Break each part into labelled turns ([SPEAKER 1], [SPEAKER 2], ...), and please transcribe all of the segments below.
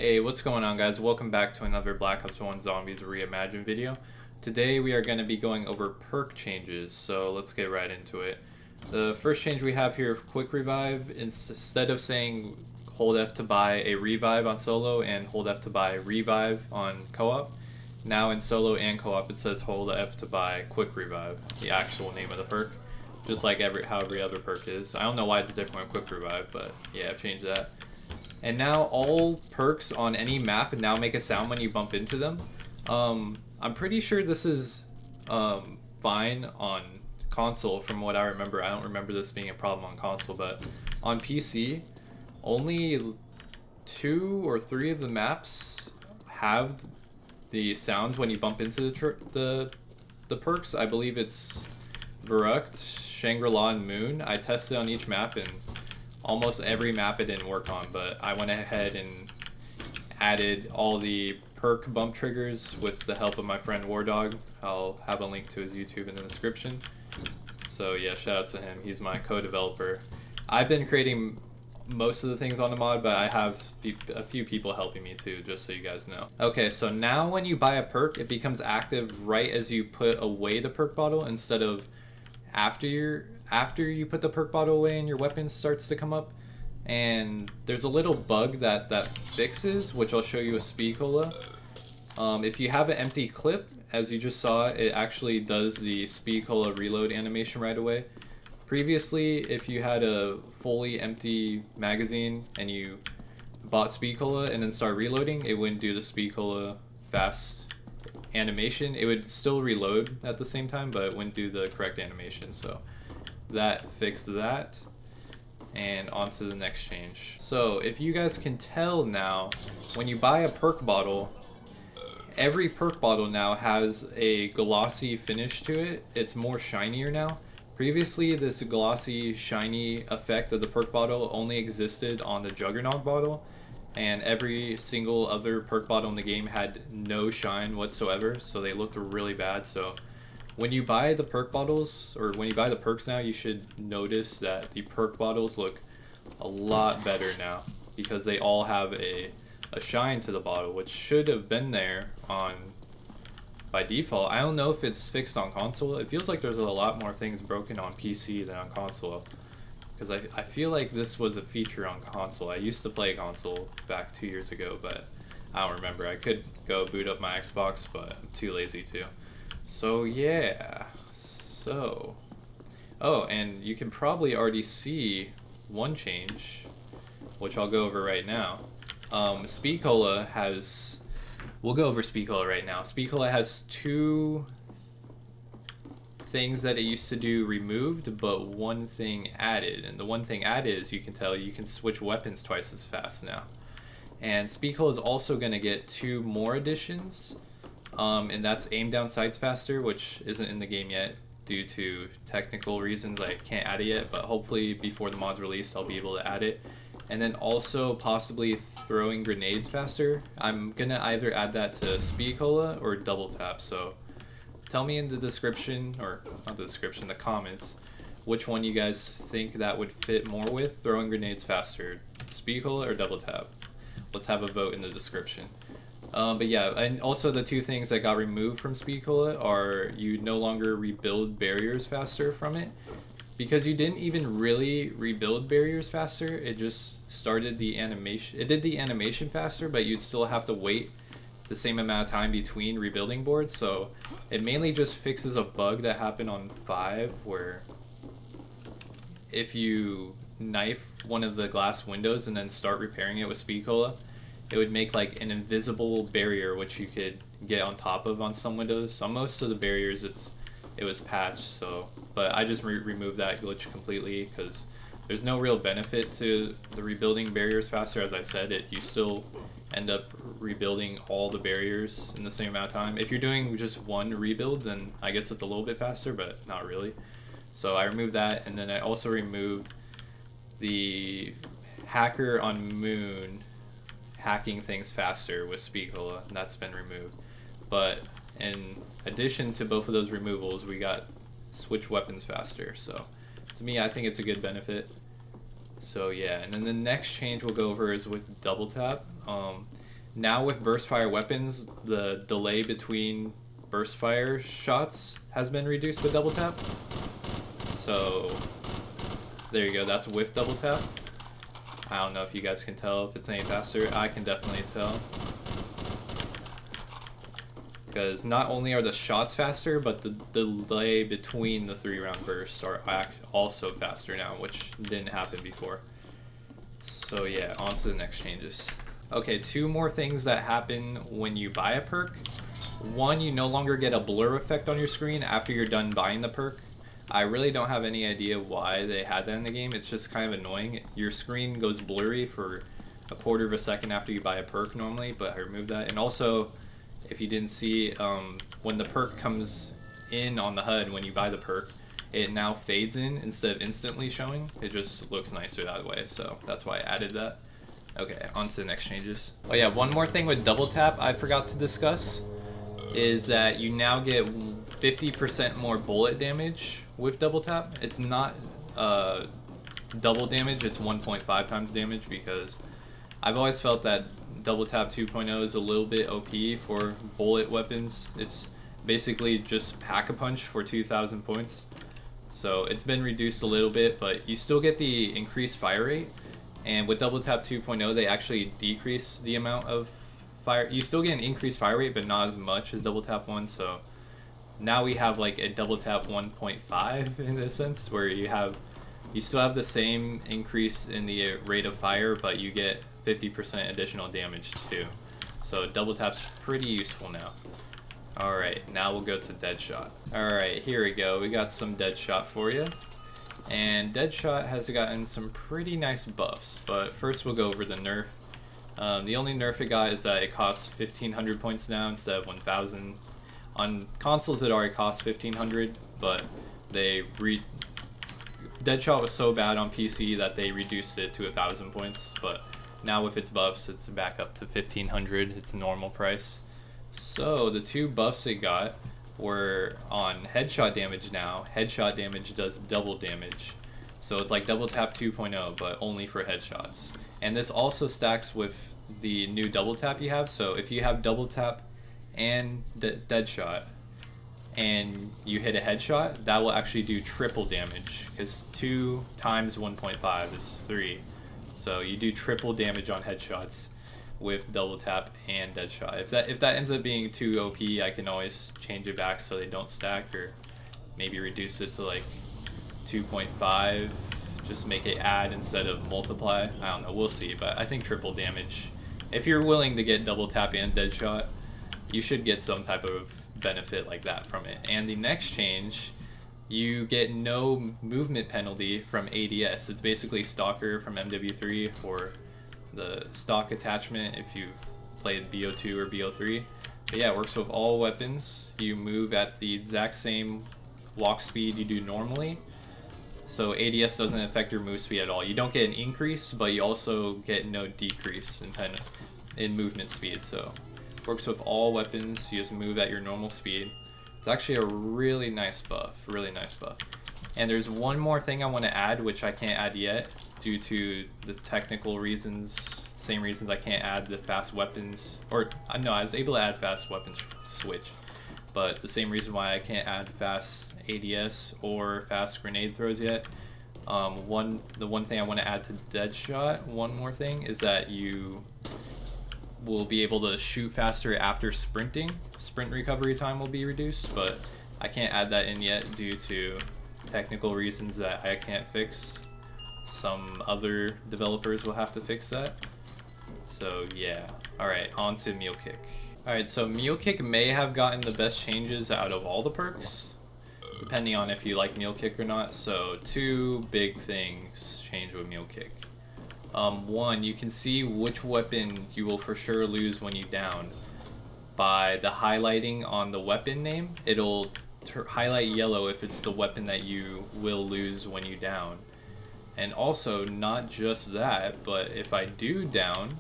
[SPEAKER 1] Hey, what's going on, guys? Welcome back to another Black Ops 1 Zombies Reimagined video. Today we are going to be going over perk changes, so let's get right into it. The first change we have here, Quick Revive. Instead of saying hold F to buy a revive on solo and hold F to buy revive on co-op, now in solo and co-op it says hold F to buy Quick Revive, the actual name of the perk, just like how every other perk is. I don't know why it's different with Quick Revive, but yeah, I've changed that. And now all perks on any map now make a sound when you bump into them. I'm pretty sure this is fine on console from what I remember. I don't remember this being a problem on console, but on PC, only 2 or 3 of the maps have the sounds when you bump into the perks. I believe it's Verrucht, Shangri-La, and Moon. I tested on each map, and almost every map it didn't work on, but I went ahead and added all the perk bump triggers with the help of my friend Wardog. I'll have a link to his YouTube in the description. So yeah, shout out to him. He's my co-developer. I've been creating most of the things on the mod, but I have a few people helping me too, just so you guys know. Okay, so now when you buy a perk, it becomes active right as you put away the perk bottle instead of after you put the perk bottle away and your weapon starts to come up. And there's a little bug that fixes, which I'll show you with Speed Cola. If you have an empty clip, as you just saw, it actually does the Speed Cola reload animation right away. Previously, if you had a fully empty magazine and you bought Speed Cola and then start reloading, it wouldn't do the Speed Cola fast animation. It would still reload at the same time, but it wouldn't do the correct animation. So that fixed that. And on to the next change. So if you guys can tell now, when you buy a perk bottle, every perk bottle now has a glossy finish to it. It's more shinier now. Previously, this glossy, shiny effect of the perk bottle only existed on the Juggernaut bottle, and every single other perk bottle in the game had no shine whatsoever, so they looked really bad. So when you buy the perk bottles, or when you buy the perks now, you should notice that the perk bottles look a lot better now, because they all have a shine to the bottle, which should have been there on by default. I don't know if it's fixed on console. It feels like there's a lot more things broken on PC than on console, because I feel like this was a feature on console. I used to play console back 2 years ago, but I don't remember. I could go boot up my Xbox, but I'm too lazy to. So yeah, oh, and you can probably already see one change, which I'll go over right now. Speed Cola has, we'll go over Speed Cola right now. Speed Cola has 2 things that it used to do removed, but 1 thing added. And the 1 thing added, as you can tell, you can switch weapons twice as fast now. And Speed Cola is also going to get 2 more additions. And that's aim down sights faster, which isn't in the game yet due to technical reasons. I can't add it yet, but hopefully before the mod's released I'll be able to add it. And then also possibly throwing grenades faster. I'm gonna either add that to Speed Cola or double tap, so tell me in the description, or not the description, the comments, which one you guys think that would fit more with, throwing grenades faster, Speed Cola or double tap. Let's have a vote in the description. But yeah, and also the 2 things that got removed from Speed Cola are you no longer rebuild barriers faster from it. Because you didn't even really rebuild barriers faster, it just started the animation. It did the animation faster, but you'd still have to wait the same amount of time between rebuilding boards. So it mainly just fixes a bug that happened on 5, where if you knife one of the glass windows and then start repairing it with Speed Cola, it would make like an invisible barrier which you could get on top of on some windows. On most of the barriers it was patched, so, but I just removed that glitch completely because there's no real benefit to the rebuilding barriers faster. As I said, you still end up rebuilding all the barriers in the same amount of time. If you're doing just 1 rebuild, then I guess it's a little bit faster, but not really. So I removed that, and then I also removed the hacker on Moon hacking things faster with Speed Cola, and that's been removed. But in addition to both of those removals, we got switch weapons faster, so to me I think it's a good benefit. So yeah, and then the next change we'll go over is with double tap. Now with burst fire weapons, the delay between burst fire shots has been reduced with double tap. So there you go, that's with double tap. I don't know if you guys can tell if it's any faster. I can definitely tell. Because not only are the shots faster, but the delay between the 3-round bursts are also faster now, which didn't happen before. So yeah, on to the next changes. Okay, 2 more things that happen when you buy a perk. 1, you no longer get a blur effect on your screen after you're done buying the perk. I really don't have any idea why they had that in the game. It's just kind of annoying. Your screen goes blurry for a quarter of a second after you buy a perk normally, but I removed that. And also, if you didn't see, when the perk comes in on the HUD when you buy the perk, it now fades in instead of instantly showing. It just looks nicer that way, so that's why I added that. Okay, on to the next changes. Oh yeah, one more thing with double tap I forgot to discuss is that you now get 50% more bullet damage with double tap. It's not double damage, it's 1.5 times damage, because I've always felt that double tap 2.0 is a little bit OP for bullet weapons. It's basically just pack-a-punch for 2,000 points. So it's been reduced a little bit, but you still get the increased fire rate. And with double tap 2.0, they actually decrease the amount of fire. You still get an increased fire rate, but not as much as double tap 1. So now we have like a double tap 1.5 in a sense, where you still have the same increase in the rate of fire, but you get 50% additional damage too. So double tap's pretty useful now. Alright, now we'll go to Deadshot. Alright, here we go. We got some Deadshot for you. And Deadshot has gotten some pretty nice buffs, but first we'll go over the nerf. The only nerf it got is that it costs 1,500 points now instead of 1,000. On consoles it already costs 1,500, but Deadshot was so bad on PC that they reduced it to 1,000 points, but now with its buffs it's back up to 1,500, its normal price. So the 2 buffs it got were on headshot damage now. Headshot damage does double damage. So it's like double tap 2.0, but only for headshots. And this also stacks with the new double tap you have. So if you have double tap and Deadshot and you hit a headshot, that will actually do triple damage, because 2 times 1.5 is 3. So you do triple damage on headshots with double tap and Deadshot. If that ends up being too OP, I can always change it back so they don't stack, or maybe reduce it to like 2.5, just make it add instead of multiply. I don't know, we'll see, but I think triple damage. If you're willing to get double tap and Deadshot, you should get some type of benefit like that from it. And the next change, you get no movement penalty from ADS. It's basically Stalker from MW3, or the stock attachment if you've played BO2 or BO3. But yeah, it works with all weapons. You move at the exact same walk speed you do normally. So ADS doesn't affect your move speed at all. You don't get an increase, but you also get no decrease in movement speed. So it works with all weapons. You just move at your normal speed. It's actually a really nice buff, really nice buff. And there's one more thing I want to add, which I can't add yet due to the technical reasons, same reasons I can't add the fast weapons, or no, I was able to add fast weapons switch, but the same reason why I can't add fast ADS or fast grenade throws yet. The one thing I want to add to Deadshot, one more thing, is that you will be able to shoot faster after sprinting. Sprint recovery time will be reduced, but I can't add that in yet due to technical reasons that I can't fix. Some other developers will have to fix that. So yeah. Alright, on to Mule Kick. Alright, so Mule Kick may have gotten the best changes out of all the perks, depending on if you like Mule Kick or not. So 2 big things change with Mule Kick. 1, you can see which weapon you will for sure lose when you down by the highlighting on the weapon name. It'll highlight yellow if it's the weapon that you will lose when you down. And also, not just that, but if I do down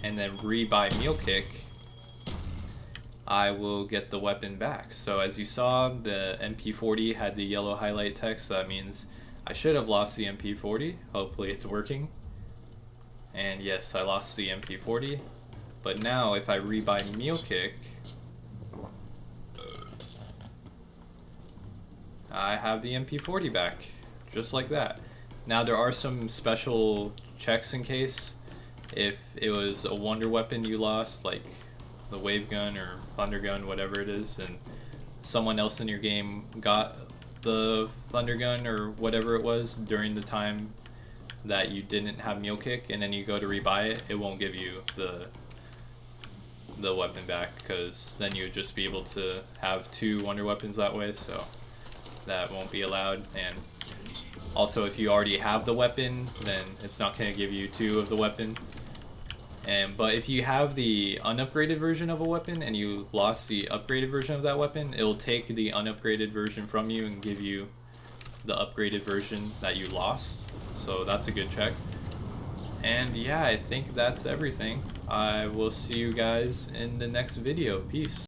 [SPEAKER 1] and then rebuy Mule Kick, I will get the weapon back. So as you saw, the MP40 had the yellow highlight text, so that means I should have lost the MP40. Hopefully it's working. And yes, I lost the MP40, but now if I rebuy Mule Kick, I have the MP40 back, just like that. Now there are some special checks in case if it was a wonder weapon you lost, like the wave gun or thunder gun, whatever it is, and someone else in your game got the thunder gun or whatever it was during the time that you didn't have Mule Kick, and then you go to rebuy it, it won't give you the weapon back, because then you would just be able to have 2 wonder weapons that way, so that won't be allowed. And also, if you already have the weapon, then it's not going to give you 2 of the weapon. But if you have the unupgraded version of a weapon and you lost the upgraded version of that weapon, it will take the unupgraded version from you and give you the upgraded version that you lost. So that's a good check. And yeah, I think that's everything. I will see you guys in the next video. Peace.